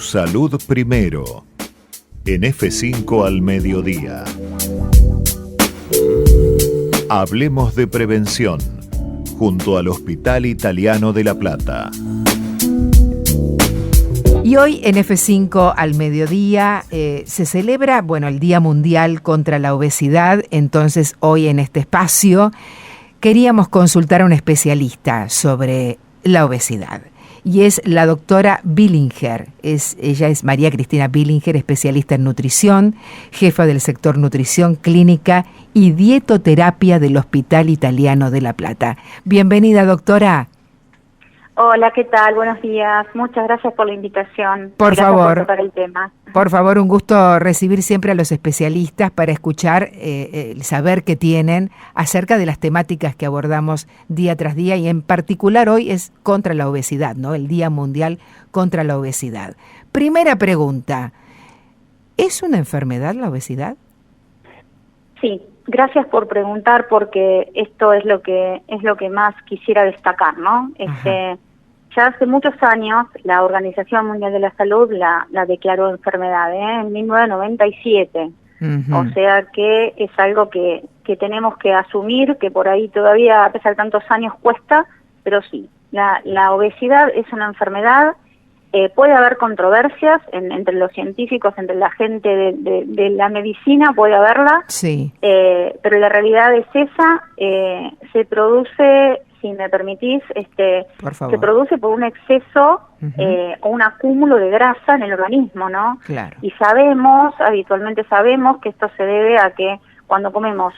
salud primero. En F5 al mediodía. Hablemos de prevención, junto al Hospital Italiano de La Plata. Y hoy en F5 al mediodía se celebra, el Día Mundial contra la Obesidad. Entonces hoy en este espacio queríamos consultar a un especialista sobre la obesidad. Y es la doctora Billinger. Ella es María Cristina Billinger, especialista en nutrición, jefa del sector nutrición clínica y dietoterapia del Hospital Italiano de La Plata. Bienvenida, doctora. Hola, ¿qué tal? Buenos días. Muchas gracias por la invitación. Por favor. Por tocar el tema. Por favor, un gusto recibir siempre a los especialistas para escuchar el saber que tienen acerca de las temáticas que abordamos día tras día, y en particular hoy es contra la obesidad, ¿no? El Día Mundial contra la Obesidad. Primera pregunta, ¿es una enfermedad la obesidad? Sí, gracias por preguntar, porque esto es lo que más quisiera destacar, ¿no? Ya hace muchos años la Organización Mundial de la Salud la declaró enfermedad, en 1997. O sea que es algo que tenemos que asumir, que por ahí todavía, a pesar de tantos años, cuesta, pero sí, la obesidad es una enfermedad. Puede haber controversias entre los científicos, entre la gente de la medicina, puede haberla, sí. Pero la realidad es esa. Se produce, si me permitís, se produce por un exceso o un acúmulo de grasa en el organismo, ¿no? Claro. Y habitualmente sabemos que esto se debe a que cuando comemos,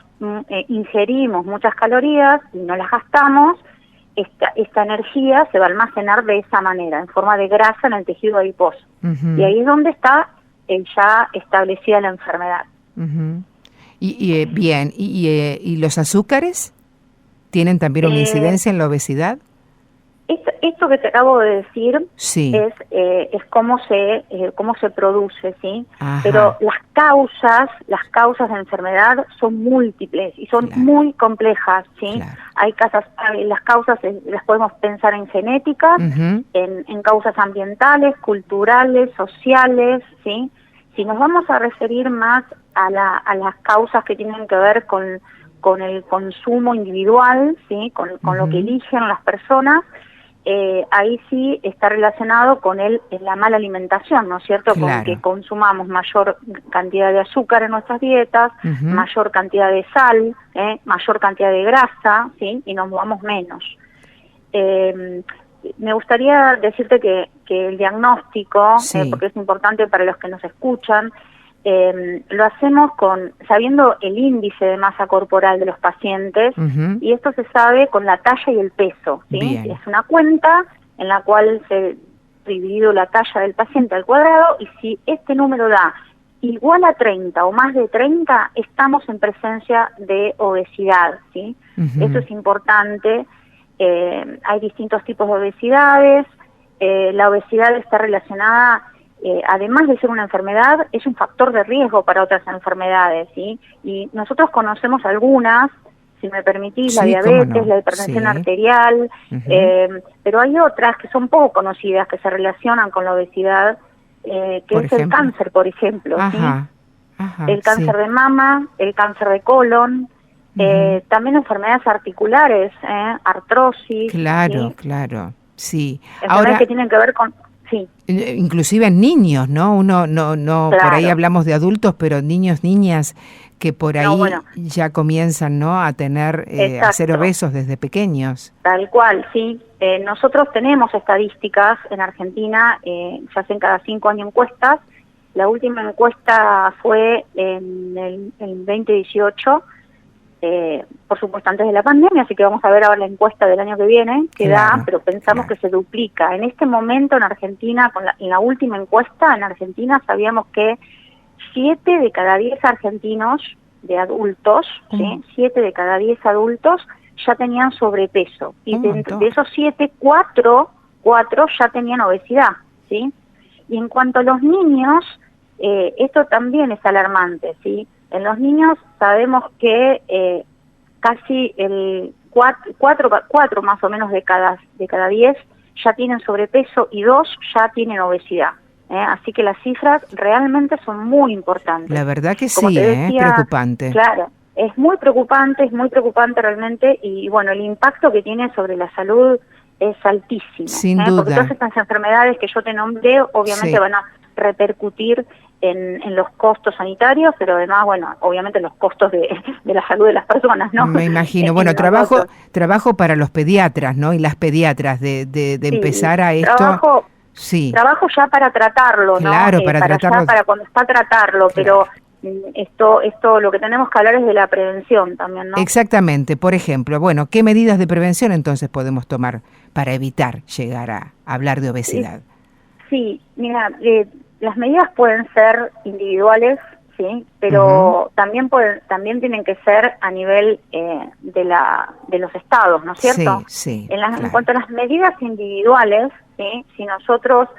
ingerimos muchas calorías y no las gastamos. Esta energía se va a almacenar de esa manera, en forma de grasa en el tejido adiposo. Y ahí es donde está ya establecida la enfermedad. Bien, ¿y los azúcares tienen también una incidencia en la obesidad? Esto que te acabo de decir, sí, es cómo se produce, ¿sí? Ajá. Pero las causas de enfermedad son múltiples y son muy complejas, ¿sí? Claro. Las causas las podemos pensar en genéticas, en causas ambientales, culturales, sociales, ¿sí? Si nos vamos a referir más a las causas que tienen que ver con el consumo individual, ¿sí? Con lo que eligen las personas, ahí sí está relacionado con la mala alimentación, ¿no es cierto? Claro. Con que consumamos mayor cantidad de azúcar en nuestras dietas, mayor cantidad de sal, mayor cantidad de grasa, ¿sí? Y nos movamos menos. Me gustaría decirte que el diagnóstico, sí, porque es importante para los que nos escuchan, lo hacemos sabiendo el índice de masa corporal de los pacientes, y esto se sabe con la talla y el peso, ¿sí? Bien. Es una cuenta en la cual se dividido la talla del paciente al cuadrado, y si este número da igual a 30 o más de 30, estamos en presencia de obesidad, ¿sí? Eso es importante. Hay distintos tipos de obesidades. La obesidad está relacionada, además de ser una enfermedad, es un factor de riesgo para otras enfermedades, ¿sí? Y nosotros conocemos algunas, si me permitís, la diabetes, la hipertensión arterial, pero hay otras que son poco conocidas, que se relacionan con la obesidad, que es el cáncer, por ejemplo, ¿sí? El cáncer de mama, el cáncer de colon, también enfermedades articulares, artrosis. Claro, ¿sí? Claro, sí. Enfermedades ahora, que tienen que ver con... Sí. Inclusive en niños, ¿no? Uno no claro. Por ahí hablamos de adultos, pero niños, niñas que por ahí ya comienzan, ¿no? A tener, a ser obesos desde pequeños. Tal cual, sí. Nosotros tenemos estadísticas en Argentina, se hacen cada 5 años encuestas. La última encuesta fue en el 2018, por supuesto antes de la pandemia, así que vamos a ver ahora la encuesta del año que viene, que da, pero pensamos que se duplica. En este momento en Argentina, en la última encuesta en Argentina, sabíamos que 7 de cada 10 argentinos de adultos, ¿sí? 7 de cada 10 adultos ya tenían sobrepeso, y de esos 7, 4 ya tenían obesidad, ¿sí? Y en cuanto a los niños, esto también es alarmante, ¿sí? En los niños sabemos que casi el 4 más o menos de cada 10 ya tienen sobrepeso y 2 ya tienen obesidad, Así que las cifras realmente son muy importantes. La verdad que Como sí, te decía, preocupante. Claro, es muy preocupante realmente, y bueno, el impacto que tiene sobre la salud es altísimo. Sin Porque duda. todas estas enfermedades que yo te nombré, obviamente Sí. van a repercutir en los costos sanitarios, pero además, bueno, obviamente los costos de la salud de las personas, ¿no? Me imagino. En Bueno, nosotros. trabajo para los pediatras, ¿no? Y las pediatras de Sí, empezar a esto. Sí, trabajo ya para tratarlo, ¿no? claro, para tratarlo. para cuando está tratarlo, Claro. pero esto lo que tenemos que hablar es de la prevención también, ¿no? Exactamente. Por ejemplo, bueno, ¿qué medidas de prevención entonces podemos tomar para evitar llegar a hablar de obesidad? Sí, mira, las medidas pueden ser individuales, sí, pero también tienen que ser a nivel de los estados, ¿no es cierto? Sí, En claro. cuanto a las medidas individuales, sí, si nosotros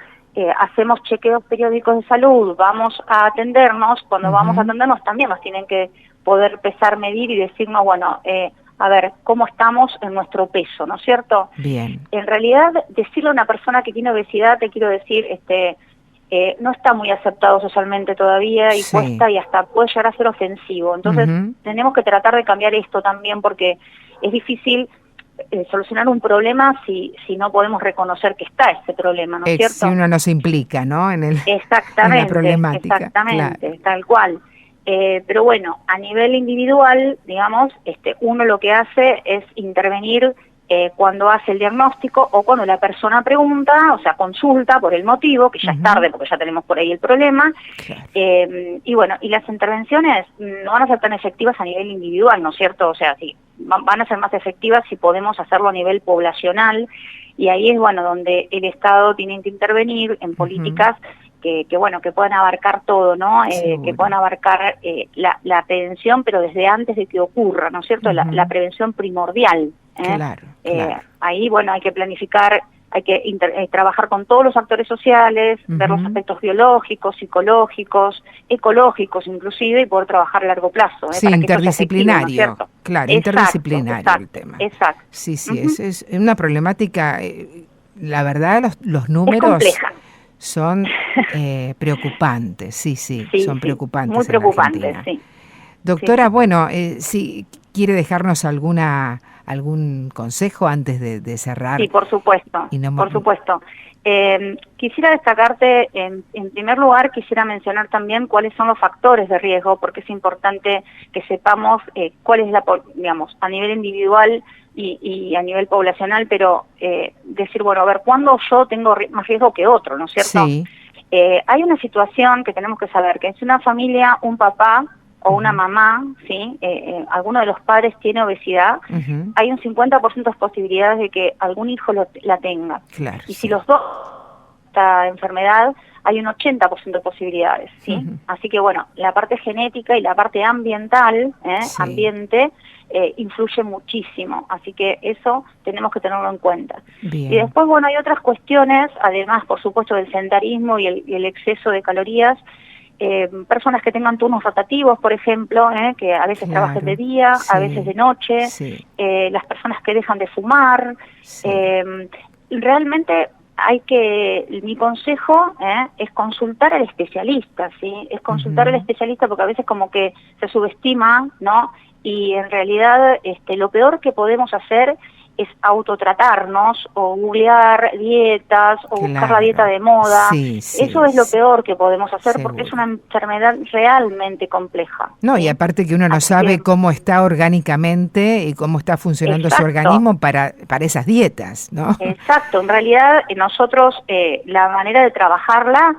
hacemos chequeos periódicos de salud, vamos a atendernos, cuando vamos a atendernos también nos tienen que poder pesar, medir y decirnos, bueno, a ver, cómo estamos en nuestro peso, ¿no es cierto? Bien. En realidad, decirle a una persona que tiene obesidad, te quiero decir, no está muy aceptado socialmente todavía y Sí. cuesta y hasta puede llegar a ser ofensivo. Entonces, tenemos que tratar de cambiar esto también, porque es difícil solucionar un problema si no podemos reconocer que está ese problema, ¿no es cierto? Si uno no se implica, ¿no? En Exactamente, la problemática. exactamente, Claro. tal cual. Pero bueno, a nivel individual, digamos, uno lo que hace es intervenir cuando hace el diagnóstico o cuando la persona pregunta, o sea, consulta por el motivo, que ya es tarde porque ya tenemos por ahí el problema. Claro. Y bueno, y las intervenciones no van a ser tan efectivas a nivel individual, ¿no es cierto? O sea, sí, van a ser más efectivas si podemos hacerlo a nivel poblacional, y ahí es, bueno, donde el Estado tiene que intervenir en políticas que bueno, que puedan abarcar todo, ¿no? Que puedan abarcar la prevención, pero desde antes de que ocurra, ¿no es cierto? La prevención primordial. Claro, claro. Ahí, bueno, hay que planificar, hay que trabajar con todos los actores sociales, ver los aspectos biológicos, psicológicos, ecológicos inclusive, y poder trabajar a largo plazo. Sí, para que esto sea efectivo, ¿no es interdisciplinario. cierto? Claro, Exacto, interdisciplinario el tema. Exacto. Sí, es una problemática, la verdad, los Es números compleja. son preocupantes, sí, son preocupantes. Muy en preocupantes, Argentina. sí. Doctora, Sí. bueno, si quiere dejarnos algún consejo antes de cerrar. Sí, por supuesto, por supuesto. Quisiera destacarte, en primer lugar, quisiera mencionar también cuáles son los factores de riesgo, porque es importante que sepamos cuál es digamos, a nivel individual y a nivel poblacional, pero decir, bueno, a ver, ¿cuándo yo tengo más riesgo que otro, no es cierto? Sí. Hay una situación que tenemos que saber, que es una familia, un papá o una mamá, ¿sí? Alguno de los padres tiene obesidad, hay un 50% de posibilidades de que algún hijo la tenga. Claro, y si los dos esta enfermedad, hay un 80% de posibilidades, ¿sí? Así que bueno, la parte genética y la parte ambiental, ambiente, influye muchísimo, así que eso tenemos que tenerlo en cuenta. Bien. Y después, bueno, hay otras cuestiones, además, por supuesto, del sedentarismo y el exceso de calorías. Personas que tengan turnos rotativos, por ejemplo, que a veces trabajen de día, a veces de noche, las personas que dejan de fumar, realmente mi consejo es consultar al especialista, ¿sí? Es consultar al especialista, porque a veces como que se subestima, ¿no? Y en realidad lo peor que podemos hacer es autotratarnos o googlear dietas o buscar la dieta de moda. Eso es lo peor que podemos hacer, porque es una enfermedad realmente compleja. No, y aparte que uno no sabe cómo está orgánicamente y cómo está funcionando su organismo para esas dietas, ¿no? Exacto, en realidad nosotros la manera de trabajarla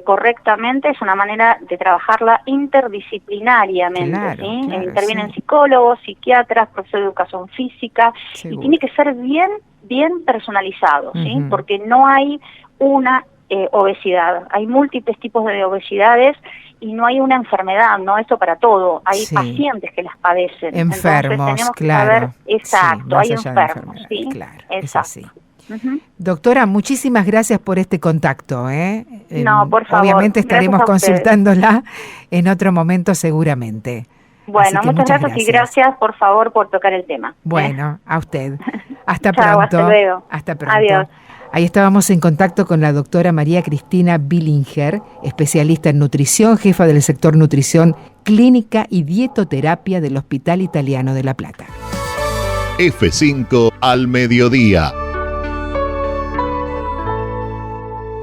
correctamente es una manera de trabajarla interdisciplinariamente, ¿sí? Intervienen psicólogos, psiquiatras, profesores de educación física, y tiene que ser bien personalizado, ¿sí? Porque no hay una obesidad, hay múltiples tipos de obesidades y no hay una enfermedad, ¿no? Esto para todo, hay pacientes que las padecen. Enfermos, entonces tenemos que claro. saber, exacto, hay enfermos, ¿sí? Claro, exacto. es así. Doctora, muchísimas gracias por este contacto. No, por favor. Obviamente estaremos consultándola en otro momento seguramente. Bueno, muchas gracias y gracias, por favor, por tocar el tema. Bueno, a usted. Hasta Chao, pronto. hasta luego. Hasta pronto. Adiós. Ahí estábamos en contacto con la doctora María Cristina Billinger, especialista en nutrición, jefa del sector nutrición clínica y dietoterapia del Hospital Italiano de La Plata. F5 al mediodía.